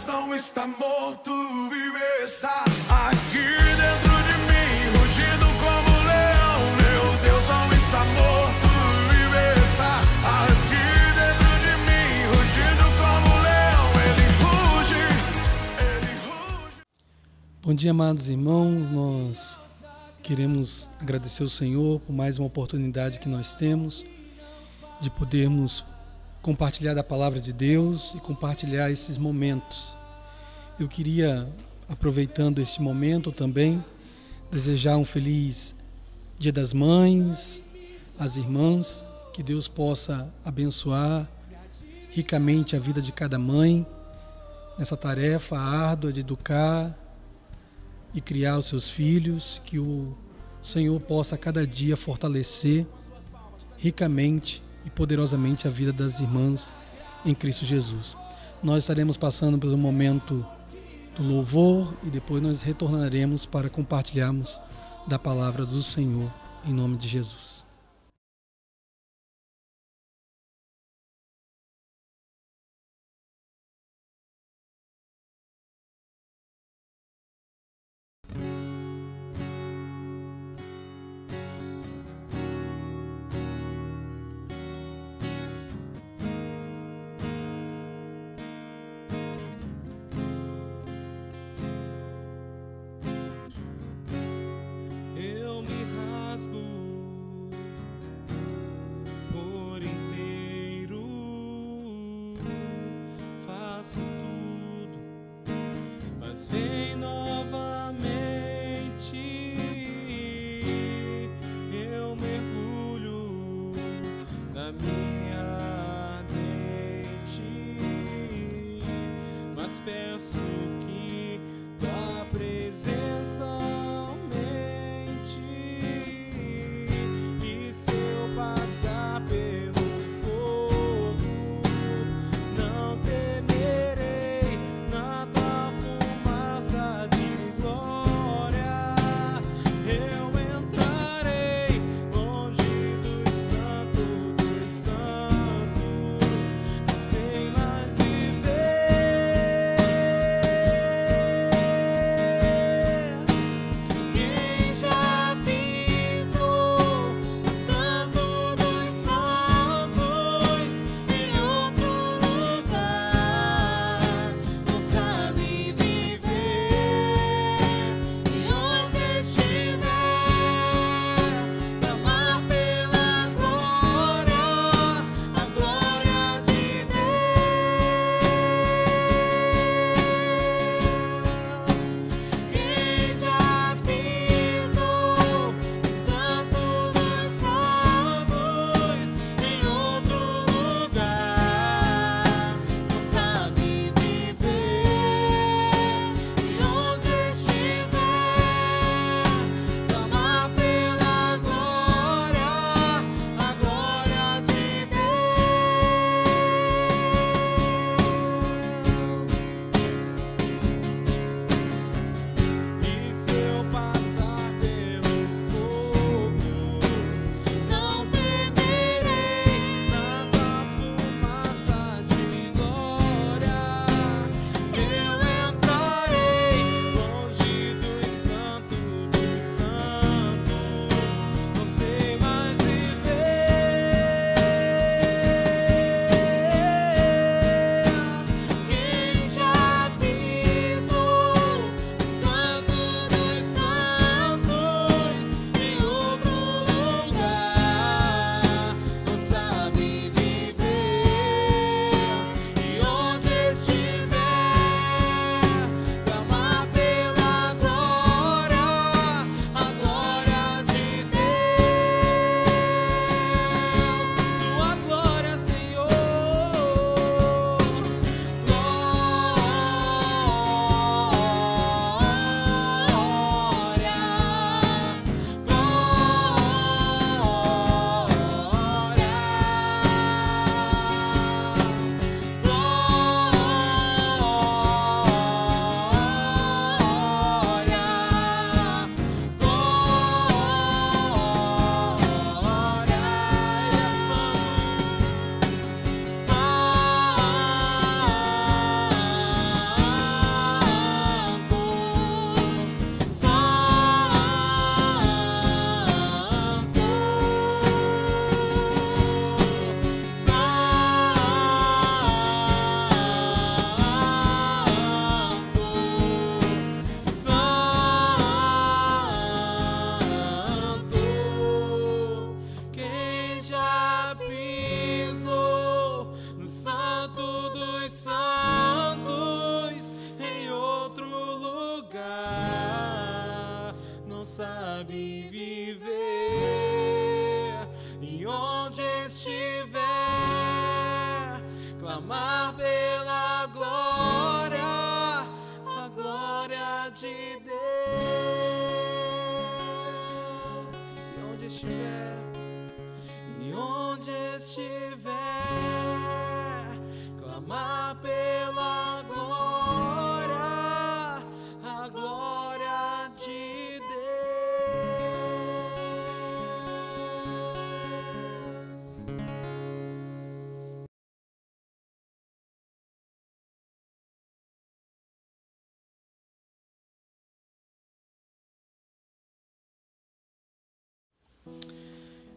Deus não está morto, vive está aqui dentro de mim, rugindo como um leão. Meu Deus não está morto, vive está aqui dentro de mim, rugindo como um leão. Ele ruge. Bom dia, amados irmãos. Nós queremos agradecer ao Senhor por mais uma oportunidade que nós temos de podermos compartilhar da palavra de Deus e compartilhar esses momentos. Eu queria, aproveitando este momento também, desejar um feliz Dia das Mães, às irmãs, que Deus possa abençoar ricamente a vida de cada mãe nessa tarefa árdua de educar e criar os seus filhos, que o Senhor possa a cada dia fortalecer ricamente e poderosamente a vida das irmãs em Cristo Jesus. Nós estaremos passando pelo momento do louvor e depois nós retornaremos para compartilharmos da palavra do Senhor, em nome de Jesus. Eu me rasgo estiver, e onde estiver, clamar pela glória, a glória de Deus.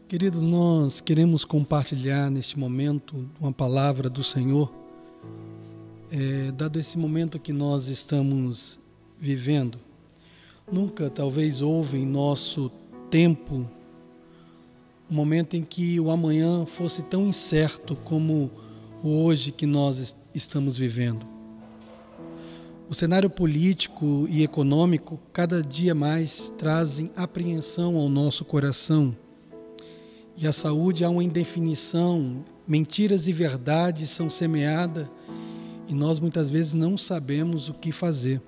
Queridos, nós queremos compartilhar neste momento uma palavra do Senhor, dado esse momento que nós estamos vivendo. Nunca, talvez, houve em nosso tempo um momento em que o amanhã fosse tão incerto como o hoje que nós estamos vivendo. O cenário político e econômico cada dia mais trazem apreensão ao nosso coração. E a saúde há uma indefinição, mentiras e verdades são semeadas e nós muitas vezes não sabemos o que fazer.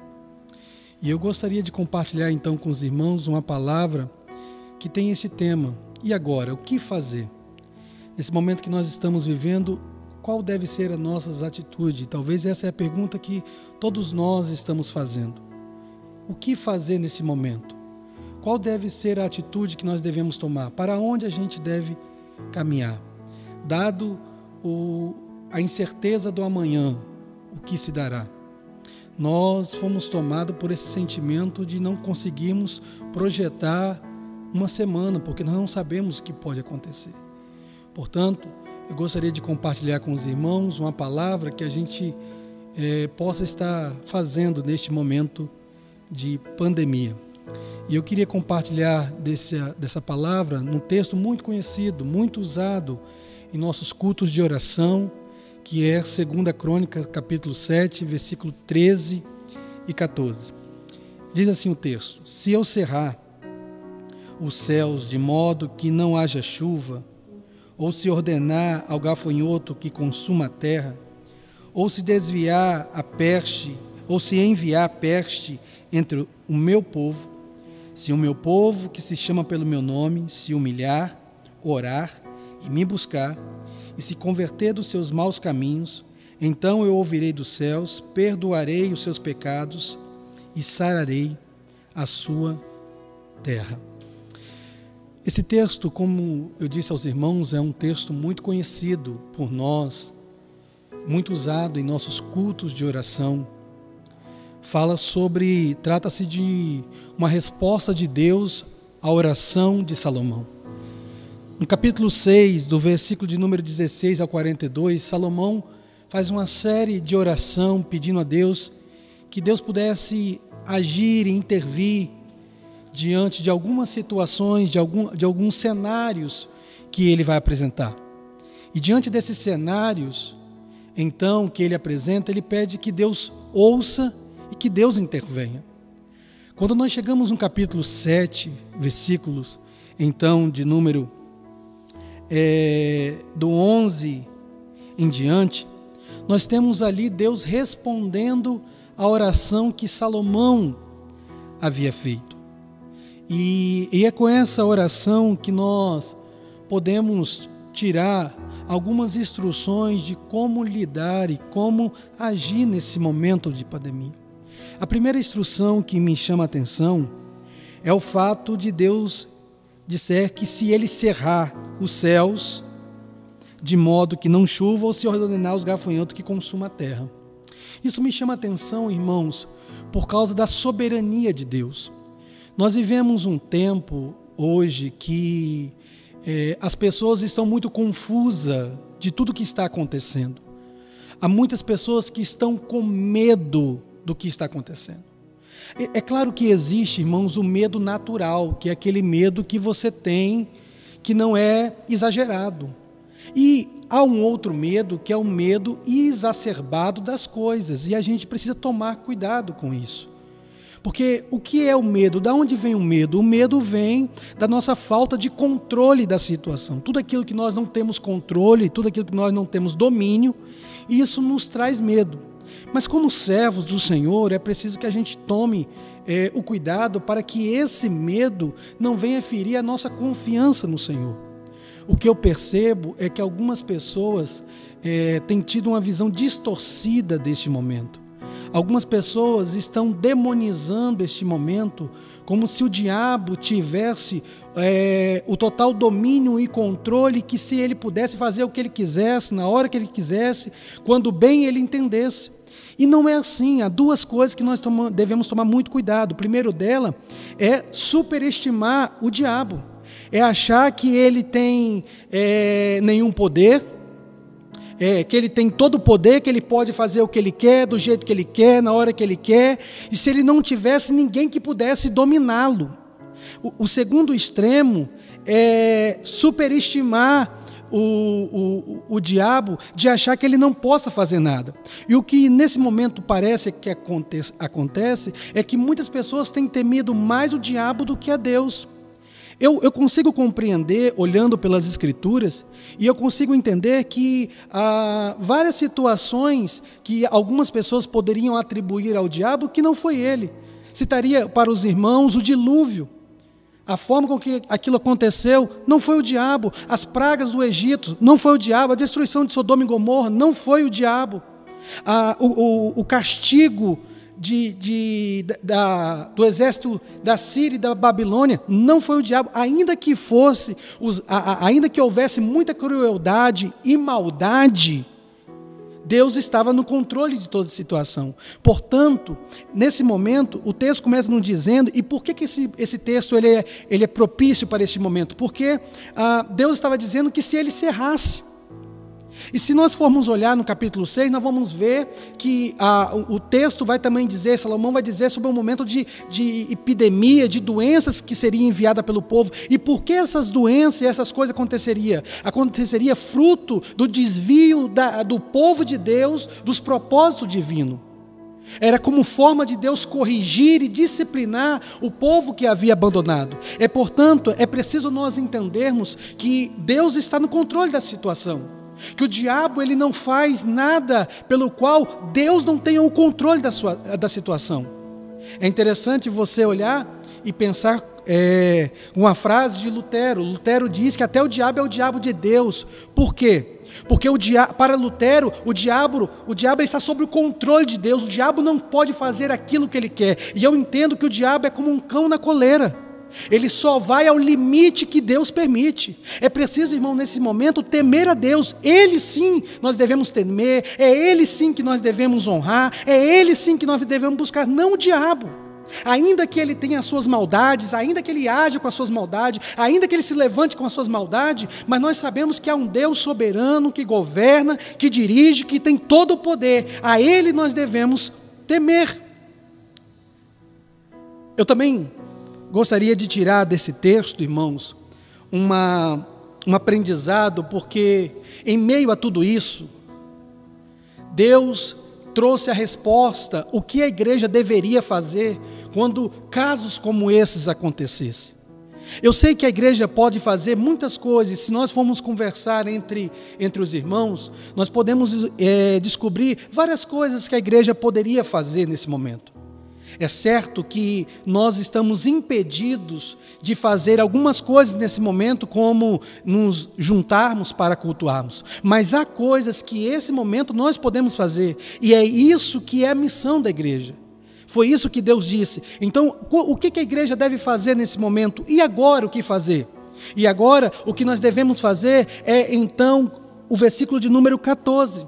E eu gostaria de compartilhar então com os irmãos uma palavra que tem esse tema. E agora, o que fazer? Nesse momento que nós estamos vivendo, qual deve ser a nossa atitude? Talvez essa é a pergunta que todos nós estamos fazendo. O que fazer nesse momento? Qual deve ser a atitude que nós devemos tomar? Para onde a gente deve caminhar? Dado a incerteza do amanhã, o que se dará? Nós fomos tomados por esse sentimento de não conseguirmos projetar uma semana, porque nós não sabemos o que pode acontecer. Portanto, eu gostaria de compartilhar com os irmãos uma palavra que a gente possa estar fazendo neste momento de pandemia. E eu queria compartilhar dessa palavra num texto muito conhecido, muito usado em nossos cultos de oração, que é 2 Crônicas, capítulo 7, versículo 13 e 14. Diz assim o texto: se eu cerrar os céus de modo que não haja chuva, ou se ordenar ao gafanhoto que consuma a terra, ou se desviar a peste, ou se enviar a peste entre o meu povo, se o meu povo, que se chama pelo meu nome, se humilhar, orar e me buscar, e se converter dos seus maus caminhos, então eu ouvirei dos céus, perdoarei os seus pecados e sararei a sua terra. Esse texto, como eu disse aos irmãos, é um texto muito conhecido por nós, muito usado em nossos cultos de oração. Trata-se de uma resposta de Deus à oração de Salomão. No capítulo 6, do versículo de número 16 ao 42, Salomão faz uma série de oração pedindo a Deus que Deus pudesse agir e intervir diante de algumas situações, de alguns cenários que ele vai apresentar. E diante desses cenários, então, que ele apresenta, ele pede que Deus ouça e que Deus intervenha. Quando nós chegamos no capítulo 7, versículos, então, de número do 11 em diante, nós temos ali Deus respondendo à oração que Salomão havia feito. E é com essa oração que nós podemos tirar algumas instruções de como lidar e como agir nesse momento de pandemia. A primeira instrução que me chama a atenção é o fato de Deus dizer que se ele cerrar os céus de modo que não chova, ou se ordenar os gafanhotos que consumam a terra. Isso me chama a atenção, irmãos, por causa da soberania de Deus. Nós vivemos um tempo hoje que as pessoas estão muito confusas de tudo que está acontecendo. Há muitas pessoas que estão com medo do que está acontecendo. É claro que existe, irmãos, o medo natural, que é aquele medo que você tem, que não é exagerado. E há um outro medo, que é o medo exacerbado das coisas, e a gente precisa tomar cuidado com isso. Porque o que é o medo? Da onde vem o medo? O medo vem da nossa falta de controle da situação. Tudo aquilo que nós não temos controle, tudo aquilo que nós não temos domínio, isso nos traz medo. Mas como servos do Senhor, é preciso que a gente tome o cuidado para que esse medo não venha ferir a nossa confiança no Senhor. O que eu percebo é que algumas pessoas têm tido uma visão distorcida deste momento. Algumas pessoas estão demonizando este momento como se o diabo tivesse o total domínio e controle, que se ele pudesse fazer o que ele quisesse, na hora que ele quisesse, quando bem ele entendesse. E não é assim. Há duas coisas que nós devemos tomar muito cuidado. O primeiro dela é superestimar o diabo. É achar que ele tem nenhum poder, que ele tem todo o poder, que ele pode fazer o que ele quer, do jeito que ele quer, na hora que ele quer, e se ele não tivesse ninguém que pudesse dominá-lo. O segundo extremo é superestimar o diabo, de achar que ele não possa fazer nada. E o que nesse momento parece que acontece é que muitas pessoas têm temido mais o diabo do que a Deus. Eu consigo compreender, olhando pelas Escrituras, e eu consigo entender que há várias situações que algumas pessoas poderiam atribuir ao diabo que não foi ele. Citaria para os irmãos o dilúvio. A forma com que aquilo aconteceu não foi o diabo. As pragas do Egito não foi o diabo. A destruição de Sodoma e Gomorra não foi o diabo. O castigo do exército da Síria e da Babilônia não foi o diabo, ainda que houvesse muita crueldade e maldade, Deus estava no controle de toda a situação. Portanto, nesse momento, o texto começa nos dizendo, e por que esse texto ele é propício para este momento? Porque Deus estava dizendo que se ele cerrasse. E se nós formos olhar no capítulo 6, nós vamos ver que o texto vai também dizer, Salomão vai dizer sobre um momento de epidemia, de doenças que seria enviada pelo povo. E por que essas doenças e essas coisas aconteceria? Aconteceria fruto do desvio do povo de Deus, dos propósitos divinos. Era como forma de Deus corrigir e disciplinar o povo que havia abandonado. Portanto, é preciso nós entendermos que Deus está no controle da situação. Que o diabo ele não faz nada pelo qual Deus não tenha o controle da situação. É interessante você olhar e pensar uma frase de Lutero. Lutero diz que até o diabo é o diabo de Deus. Por quê? Porque para Lutero, o diabo está sob o controle de Deus. O diabo não pode fazer aquilo que ele quer. E eu entendo que o diabo é como um cão na coleira. Ele só vai ao limite que Deus permite. É preciso, irmão, nesse momento, temer a Deus. Ele sim nós devemos temer, é Ele sim que nós devemos honrar, é Ele sim que nós devemos buscar, não o diabo. Ainda que ele tenha as suas maldades, ainda que ele age com as suas maldades, ainda que ele se levante com as suas maldades, mas nós sabemos que há um Deus soberano que governa, que dirige, que tem todo o poder. A Ele nós devemos temer. Eu também gostaria de tirar desse texto, irmãos, um aprendizado, porque em meio a tudo isso, Deus trouxe a resposta, o que a igreja deveria fazer quando casos como esses acontecessem. Eu sei que a igreja pode fazer muitas coisas. Se nós formos conversar entre os irmãos, nós podemos descobrir várias coisas que a igreja poderia fazer nesse momento. É certo que nós estamos impedidos de fazer algumas coisas nesse momento, como nos juntarmos para cultuarmos. Mas há coisas que nesse momento nós podemos fazer, e é isso que é a missão da igreja. Foi isso que Deus disse. Então, o que a igreja deve fazer nesse momento? E agora o que fazer? E agora o que nós devemos fazer é, então, o versículo de número 14.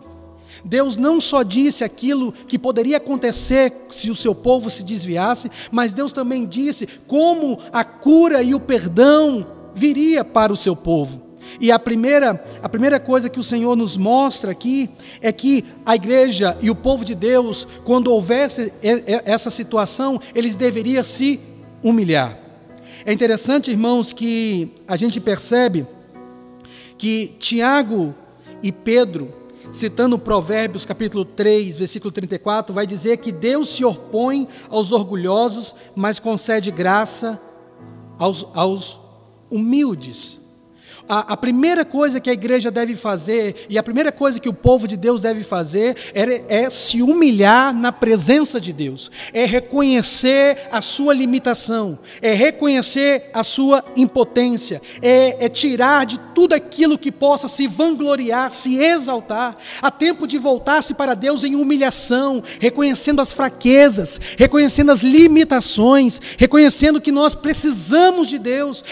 Deus não só disse aquilo que poderia acontecer se o seu povo se desviasse, mas Deus também disse como a cura e o perdão viria para o seu povo. E a primeira coisa que o Senhor nos mostra aqui é que a igreja e o povo de Deus, quando houvesse essa situação, eles deveriam se humilhar. É interessante, irmãos, que a gente percebe que Tiago e Pedro, citando Provérbios capítulo 3, versículo 34, vai dizer que Deus se opõe aos orgulhosos, mas concede graça aos humildes. A primeira coisa que a igreja deve fazer, e a primeira coisa que o povo de Deus deve fazer, é se humilhar na presença de Deus, é reconhecer a sua limitação, é reconhecer a sua impotência, é tirar de tudo aquilo que possa se vangloriar, se exaltar. Há tempo de voltar-se para Deus em humilhação, reconhecendo as fraquezas, reconhecendo as limitações, reconhecendo que nós precisamos de Deus,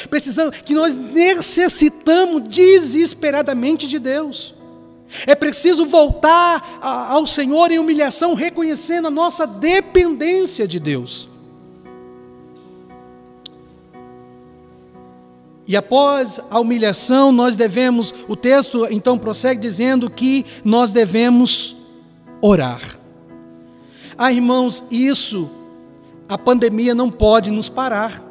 que nós necessitamos desesperadamente de Deus. É preciso voltar ao Senhor em humilhação, reconhecendo a nossa dependência de Deus. E após a humilhação, o texto então prossegue dizendo que nós devemos orar. Irmãos, a pandemia não pode nos parar.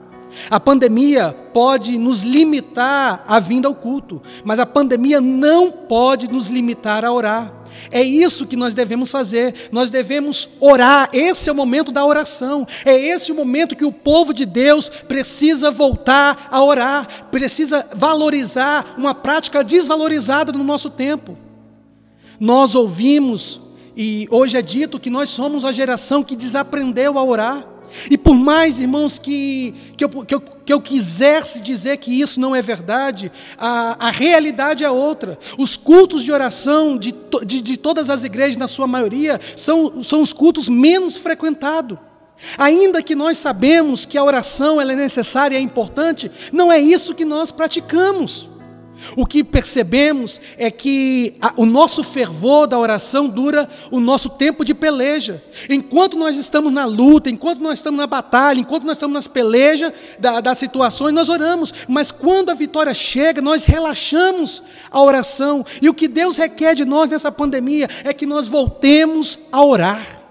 A pandemia pode nos limitar à vinda ao culto, mas a pandemia não pode nos limitar a orar. É isso que nós devemos fazer, nós devemos orar. Esse é o momento da oração, é esse o momento que o povo de Deus precisa voltar a orar, precisa valorizar uma prática desvalorizada no nosso tempo. Nós ouvimos, e hoje é dito que nós somos a geração que desaprendeu a orar. E por mais, irmãos, que eu quisesse dizer que isso não é verdade, a realidade é outra. Os cultos de oração de todas as igrejas, na sua maioria, são os cultos menos frequentados. Ainda que nós sabemos que a oração ela é necessária e é importante, não é isso que nós praticamos. O que percebemos é que o nosso fervor da oração dura o nosso tempo de peleja. Enquanto nós estamos na luta, enquanto nós estamos na batalha, enquanto nós estamos nas pelejas das situações, nós oramos. Mas quando a vitória chega, nós relaxamos a oração. E o que Deus requer de nós nessa pandemia é que nós voltemos a orar.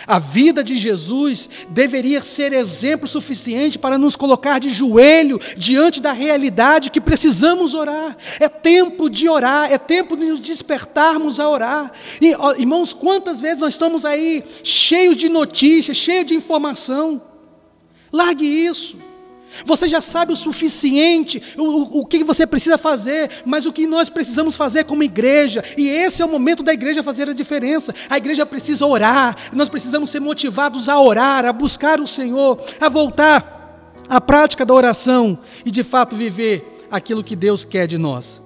A vida de Jesus deveria ser exemplo suficiente para nos colocar de joelho diante da realidade que precisamos orar. É tempo de orar, é tempo de nos despertarmos a orar. E, irmãos, quantas vezes nós estamos aí cheios de notícias, cheios de informação? Largue isso. Você já sabe o suficiente, o que você precisa fazer, mas o que nós precisamos fazer como igreja, e esse é o momento da igreja fazer a diferença. A igreja precisa orar, nós precisamos ser motivados a orar, a buscar o Senhor, a voltar à prática da oração e de fato viver aquilo que Deus quer de nós.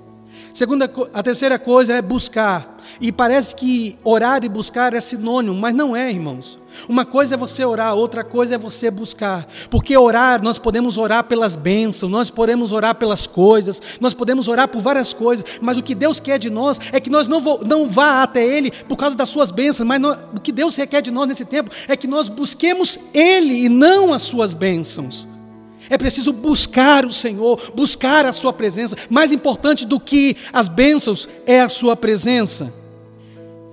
A terceira coisa é buscar, e parece que orar e buscar é sinônimo, mas não é, irmãos. Uma coisa é você orar, outra coisa é você buscar, porque orar, nós podemos orar pelas bênçãos, nós podemos orar pelas coisas, nós podemos orar por várias coisas, mas o que Deus quer de nós é que nós não vá até Ele por causa das suas bênçãos, mas o que Deus requer de nós nesse tempo é que nós busquemos Ele e não as suas bênçãos. É preciso buscar o Senhor, buscar a sua presença. Mais importante do que as bênçãos é a sua presença.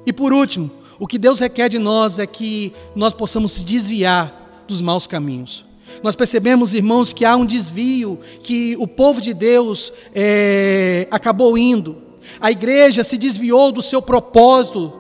E por último, o que Deus requer de nós é que nós possamos se desviar dos maus caminhos. Nós percebemos, irmãos, que há um desvio, que o povo de Deus acabou indo. A igreja se desviou do seu propósito.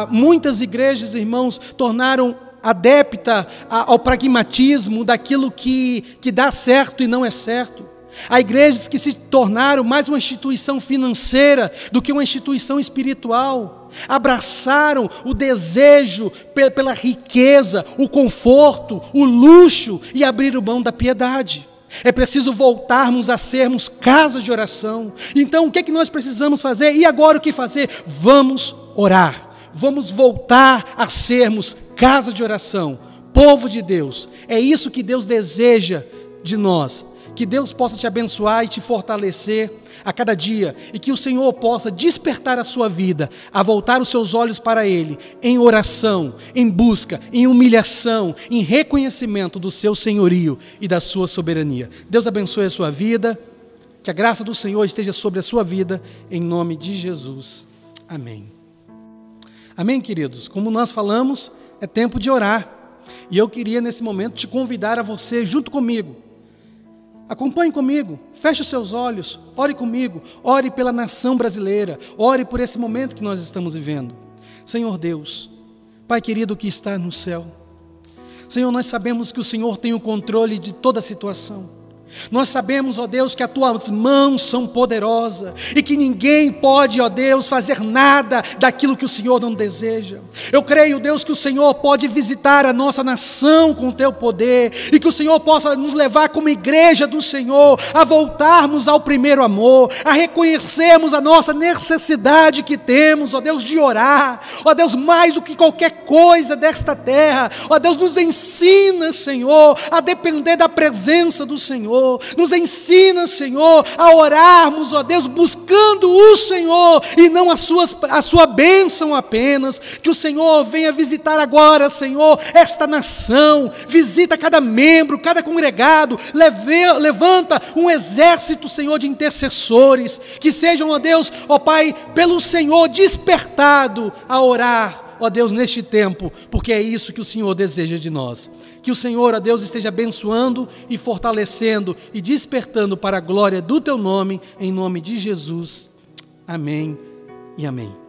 Muitas igrejas, irmãos, tornaram adepta ao pragmatismo daquilo que dá certo e não é certo. Há igrejas que se tornaram mais uma instituição financeira do que uma instituição espiritual. Abraçaram o desejo pela riqueza, o conforto, o luxo e abriram mão da piedade. É preciso voltarmos a sermos casa de oração. Então o que é que nós precisamos fazer? E agora o que fazer? Vamos orar. Vamos voltar a sermos casa de oração, povo de Deus. É isso que Deus deseja de nós. Que Deus possa te abençoar e te fortalecer a cada dia, e que o Senhor possa despertar a sua vida, a voltar os seus olhos para Ele, em oração, em busca, em humilhação, em reconhecimento do seu senhorio e da sua soberania. Deus abençoe a sua vida, que a graça do Senhor esteja sobre a sua vida, em nome de Jesus. Amém. Amém, queridos? Como nós falamos, é tempo de orar. E eu queria, nesse momento, te convidar a você, junto comigo. Acompanhe comigo, feche os seus olhos, ore comigo, ore pela nação brasileira, ore por esse momento que nós estamos vivendo. Senhor Deus, Pai querido que está no céu, Senhor, nós sabemos que o Senhor tem o controle de toda a situação. Nós sabemos, ó Deus, que as tuas mãos são poderosas e que ninguém pode, ó Deus, fazer nada daquilo que o Senhor não deseja. Eu creio, Deus, que o Senhor pode visitar a nossa nação com o teu poder e que o Senhor possa nos levar como igreja do Senhor a voltarmos ao primeiro amor, a reconhecermos a nossa necessidade que temos, ó Deus, de orar, ó Deus, mais do que qualquer coisa desta terra. Ó Deus, nos ensina, Senhor, a depender da presença do Senhor. Nos ensina, Senhor, a orarmos, ó Deus, buscando o Senhor e não a sua bênção apenas. Que o Senhor venha visitar agora, Senhor, esta nação. Visita cada membro, cada congregado. Levanta um exército, Senhor, de intercessores. Que sejam, ó Deus, ó Pai, pelo Senhor despertado a orar, ó Deus, neste tempo, porque é isso que o Senhor deseja de nós. Que o Senhor, ó Deus, esteja abençoando e fortalecendo e despertando para a glória do teu nome, em nome de Jesus. Amém e amém.